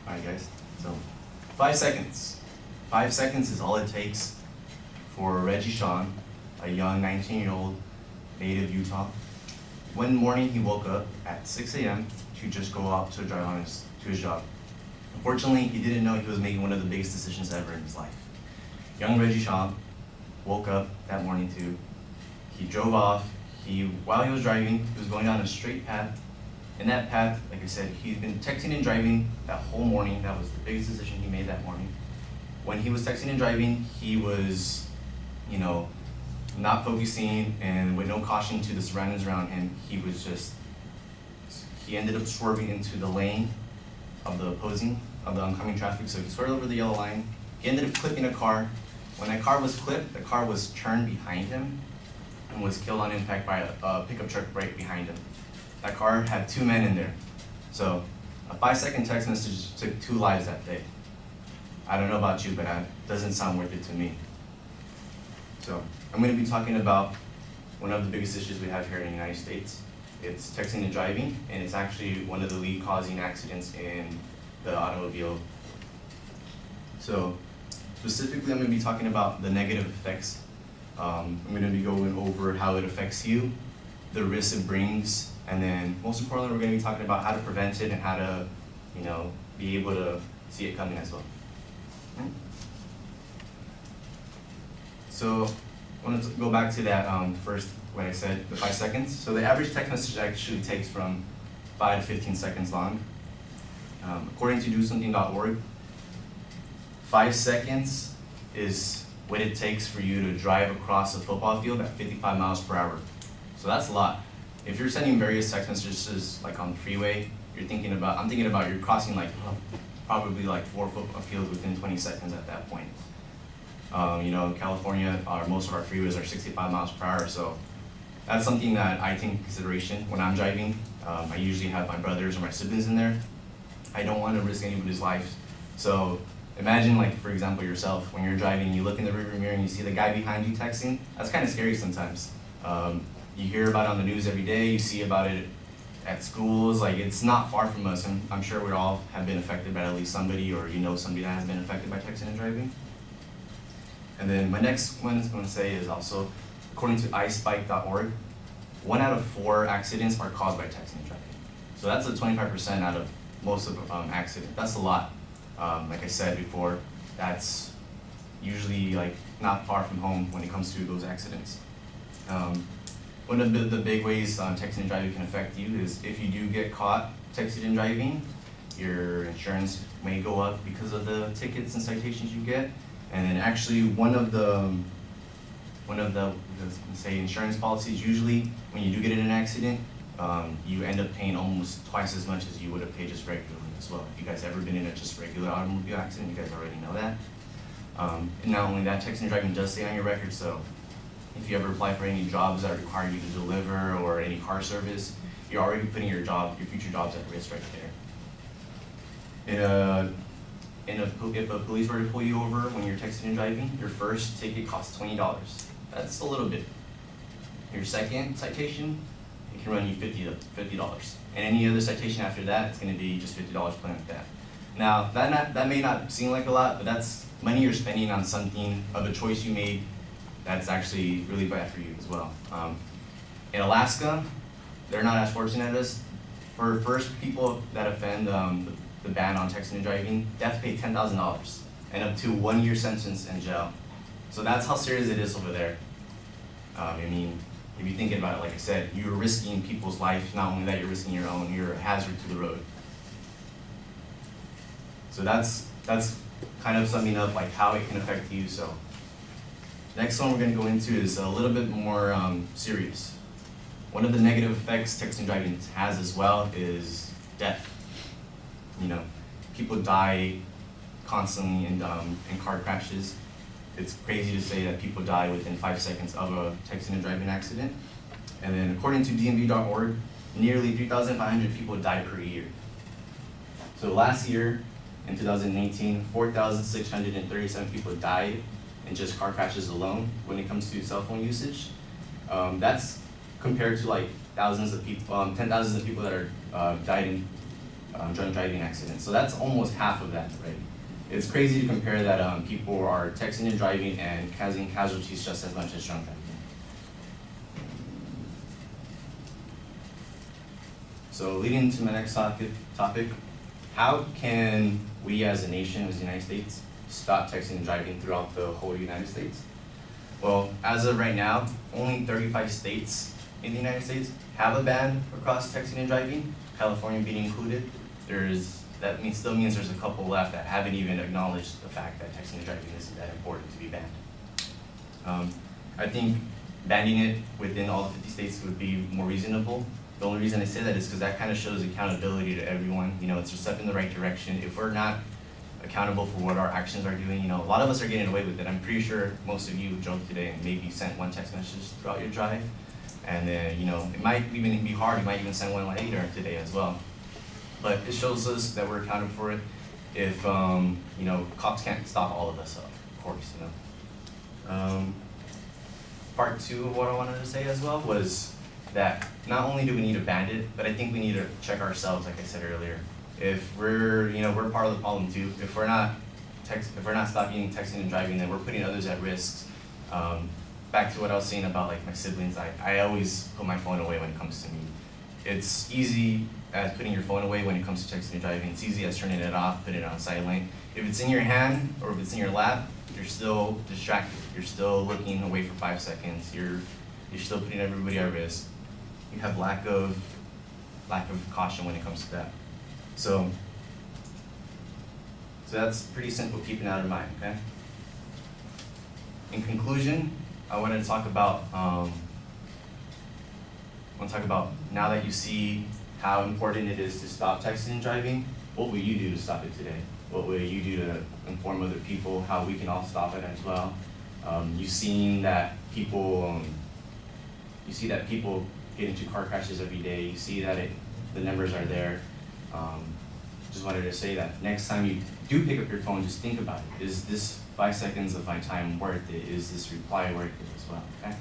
Alright guys, so 5 seconds. 5 seconds is all it takes for Reggie Sean, a young 19-year-old native Utah. One morning he woke up at 6 a.m. to just go out to drive on to his job. Unfortunately, he didn't know he was making one of the biggest decisions ever in his life. Young Reggie Sean woke up that morning too. He drove off. While he was driving, he was going down a straight path. In that path, like I said, he's been texting and driving that whole morning. That was the biggest decision he made that morning. When he was texting and driving, he was, not focusing and with no caution to the surroundings around him. He ended up swerving into the lane of the oncoming traffic. So he swerved over the yellow line. He ended up clipping a car. When that car was clipped, the car was turned behind him and was killed on impact by a pickup truck right behind him. That car had 2 men in there. So a 5-second text message took 2 lives that day. I don't know about you, but that doesn't sound worth it to me. So I'm going to be talking about one of the biggest issues we have here in the United States. It's texting and driving, and it's actually one of the lead causing accidents in the automobile. So specifically, I'm going to be talking about the negative effects. I'm going to be going over how it affects you, the risks it brings, and then most importantly, we're going to be talking about how to prevent it and how to, be able to see it coming as well. So I want to go back to that first, what I said, the 5 seconds. So the average text message actually takes from 5 to 15 seconds long. According to DoSomething.org, 5 seconds is what it takes for you to drive across a football field at 55 miles per hour. So that's a lot. If you're sending various text messages like on the freeway, I'm thinking about you're crossing probably 4 football fields within 20 seconds at that point. In California, most of our freeways are 65 miles per hour, so that's something that I take into consideration when I'm driving. I usually have my brothers or my siblings in there. I don't want to risk anybody's life. So imagine, for example, yourself, when you're driving, you look in the rearview mirror and you see the guy behind you texting. That's kind of scary sometimes. You hear about it on the news every day, you see about it at schools, it's not far from us, and I'm sure we all have been affected by at least somebody, or somebody that has been affected by texting and driving. And then my next one is going to say is also, according to iSpike.org, 1 out of 4 accidents are caused by texting and driving. So that's a 25% out of most of accidents. That's a lot. Like I said before, that's usually not far from home when it comes to those accidents. One of the big ways texting and driving can affect you is if you do get caught texting and driving, your insurance may go up because of the tickets and citations you get. And then actually one of the insurance policies, usually when you do get in an accident, you end up paying almost twice as much as you would have paid just regularly as well. If you guys ever been in a just regular automobile accident, you guys already know that. And not only that, texting and driving does stay on your record, so if you ever apply for any jobs that require you to deliver or any car service, you're already putting your future jobs at risk right there. If a police were to pull you over when you're texting and driving, your first ticket costs $20. That's a little bit. Your second citation, it can run you $50. And any other citation after that, it's going to be just $50 plain like that. Now, that may not seem like a lot, but that's money you're spending on something of a choice you made that's actually really bad for you as well. In Alaska, they're not as fortunate as us. For first people that offend the ban on texting and driving, they have to pay $10,000 and up to 1 year sentence in jail. So that's how serious it is over there. If you think about it, like I said, you're risking people's life. Not only that, you're risking your own. You're a hazard to the road. So that's kind of summing up how it can affect you. So next one we're going to go into is a little bit more serious. One of the negative effects texting and driving has as well is death. People die constantly in car crashes. It's crazy to say that people die within 5 seconds of a texting and driving accident. And then according to DMV.org, nearly 3,500 people die per year. So last year, in 2018, 4,637 people died in just car crashes alone when it comes to cell phone usage. That's compared to thousands of people, 10,000 of people that are died in drunk driving accidents. So that's almost half of that already. It's crazy to compare that people are texting and driving and causing casualties just as much as drunk driving. So leading to my next topic, how can we as a nation, as the United States, stop texting and driving throughout the whole United States? Well, as of right now, only 35 states in the United States have a ban across texting and driving, California being included. Still means there's a couple left that haven't even acknowledged the fact that texting and driving isn't that important to be banned. I think banning it within all the 50 states would be more reasonable. The only reason I say that is because that kind of shows accountability to everyone. It's a step in the right direction. If we're not accountable for what our actions are doing, a lot of us are getting away with it. I'm pretty sure most of you drove today and maybe sent one text message throughout your drive. And then, it might even be hard. You might even send one later today as well. But it shows us that we're accountable for it. If, cops can't stop all of us, of course, Part two of what I wanted to say as well was that not only do we need to ban it, but I think we need to check ourselves, like I said earlier. If we're part of the problem too. If we're not stopping texting and driving, then we're putting others at risk. Back to what I was saying about my siblings, I always put my phone away when it comes to me. It's easy as putting your phone away when it comes to texting and driving. It's easy as turning it off, putting it on silent. If it's in your hand or if it's in your lap, you're still distracted. You're still looking away for 5 seconds. You're still putting everybody at risk. You have lack of caution when it comes to that. So that's pretty simple, keeping that in mind, okay? In conclusion, I wanted to talk about now that you see how important it is to stop texting and driving, what will you do to stop it today? What will you do to inform other people how we can all stop it as well? You've seen that people get into car crashes every day. You see that the numbers are there. Just wanted to say that next time you do pick up your phone, just think about it. Is this 5 seconds of my time worth it? Is this reply worth it as well, okay?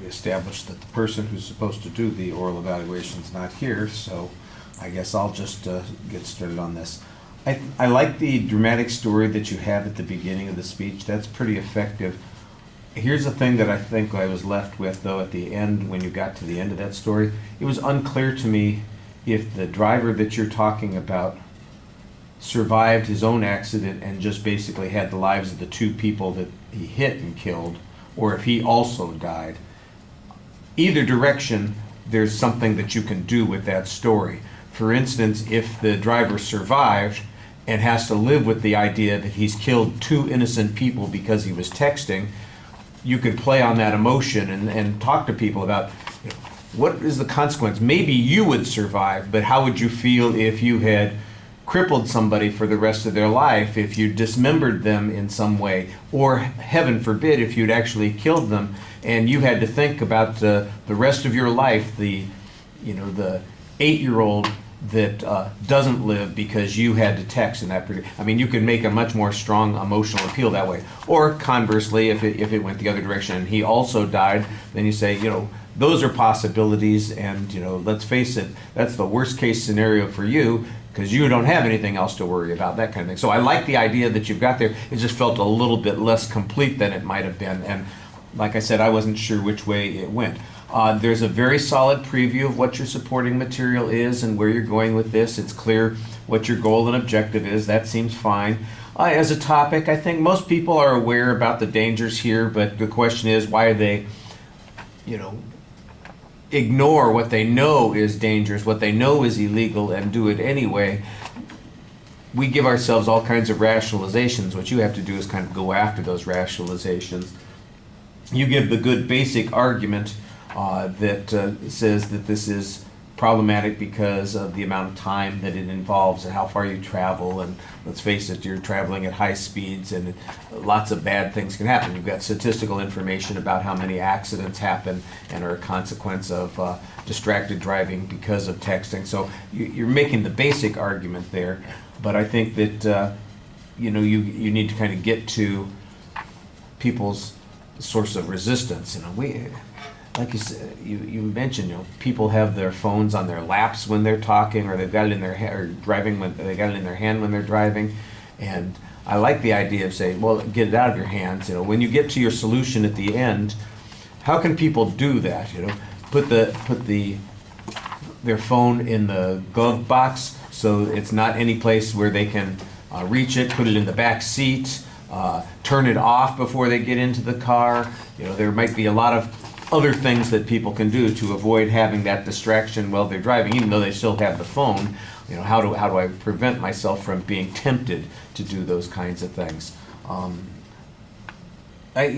Established that the person who's supposed to do the oral evaluation is not here, so I guess I'll just get started on this. I like the dramatic story that you have at the beginning of the speech. That's pretty effective. Here's the thing that I think I was left with, though, at the end, when you got to the end of that story. It was unclear to me if the driver that you're talking about survived his own accident and just basically had the lives of the two people that he hit and killed, or if he also died. Either direction, there's something that you can do with that story. For instance, if the driver survived and has to live with the idea that he's killed two innocent people because he was texting, you could play on that emotion and talk to people about what is the consequence. Maybe you would survive, but how would you feel if you had crippled somebody for the rest of their life, if you dismembered them in some way, or heaven forbid, if you'd actually killed them, and you had to think about the rest of your life, the 8-year-old that doesn't live because you had to text in that period. I mean, you can make a much more strong emotional appeal that way. Or conversely, if it went the other direction and he also died, then you say, those are possibilities, and let's face it, that's the worst case scenario for you, because you don't have anything else to worry about, that kind of thing. So I like the idea that you've got there. It just felt a little bit less complete than it might have been. And like I said, I wasn't sure which way it went. There's a very solid preview of what your supporting material is and where you're going with this. It's clear what your goal and objective is. That seems fine. As a topic, I think most people are aware about the dangers here, but the question is, why they, ignore what they know is dangerous, what they know is illegal, and do it anyway. We give ourselves all kinds of rationalizations. What you have to do is kind of go after those rationalizations. You give the good basic argument that says that this is problematic because of the amount of time that it involves and how far you travel. And let's face it, you're traveling at high speeds and lots of bad things can happen. You've got statistical information about how many accidents happen and are a consequence of distracted driving because of texting. So you're making the basic argument there, but I think that you need to kind of get to people's source of resistance. Like you said, you mentioned, people have their phones on their laps when they're talking, or they've got it in their or driving when they got it in their hand when they're driving. And I like the idea of saying, well, get it out of your hands. When you get to your solution at the end, how can people do that? Put their phone in the glove box so it's not any place where they can reach it. Put it in the back seat. Turn it off before they get into the car. There might be a lot of other things that people can do to avoid having that distraction while they're driving, even though they still have the phone. How do I prevent myself from being tempted to do those kinds of things? I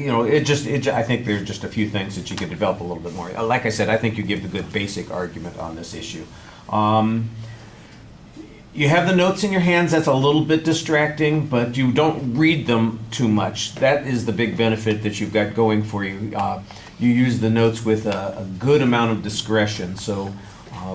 think there's just a few things that you could develop a little bit more. Like I said, I think you give the good basic argument on this issue. You have the notes in your hands, that's a little bit distracting, but you don't read them too much. That is the big benefit that you've got going for you. You use the notes with a good amount of discretion. So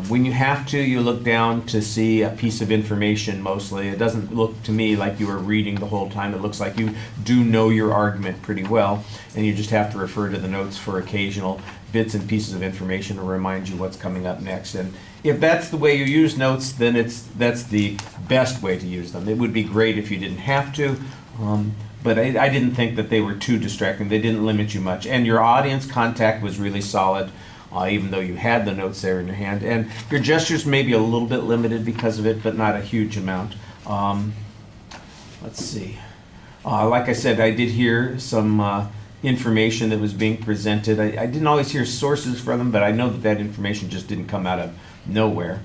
when you have to, you look down to see a piece of information mostly. It doesn't look to me like you are reading the whole time. It looks like you do know your argument pretty well, and you just have to refer to the notes for occasional bits and pieces of information to remind you what's coming up next. And if that's the way you use notes, then that's the best way to use them. It would be great if you didn't have to, but I didn't think that they were too distracting. They didn't limit you much. And your audience contact was really solid, even though you had the notes there in your hand. And your gestures may be a little bit limited because of it, but not a huge amount. Let's see. Like I said, I did hear some information that was being presented. I didn't always hear sources from them, but I know that information just didn't come out of nowhere.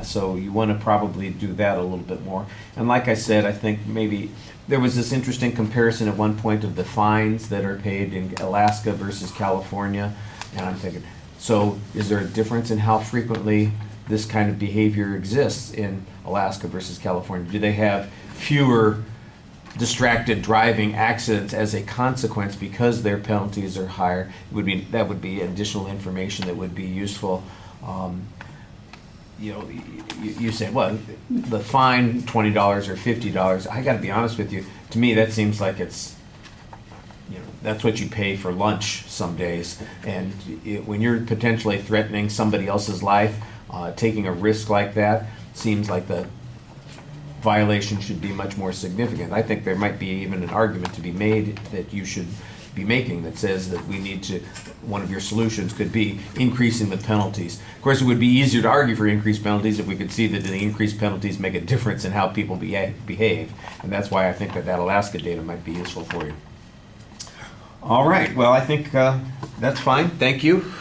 So you want to probably do that a little bit more. And like I said, I think maybe there was this interesting comparison at one point of the fines that are paid in Alaska versus California. And I'm thinking, so is there a difference in how frequently this kind of behavior exists in Alaska versus California? Do they have fewer distracted driving accidents as a consequence because their penalties are higher? That would be additional information that would be useful. You say, well, the fine $20 or $50. I got to be honest with you. To me, that seems like it's, that's what you pay for lunch some days. And when you're potentially threatening somebody else's life, taking a risk like that seems like the violation should be much more significant. I think there might be even an argument to be made that you should be making that says that we need to, one of your solutions could be increasing the penalties. Of course, it would be easier to argue for increased penalties if we could see that the increased penalties make a difference in how people behave. And that's why I think that Alaska data might be useful for you. All right, well, I think that's fine. Thank you.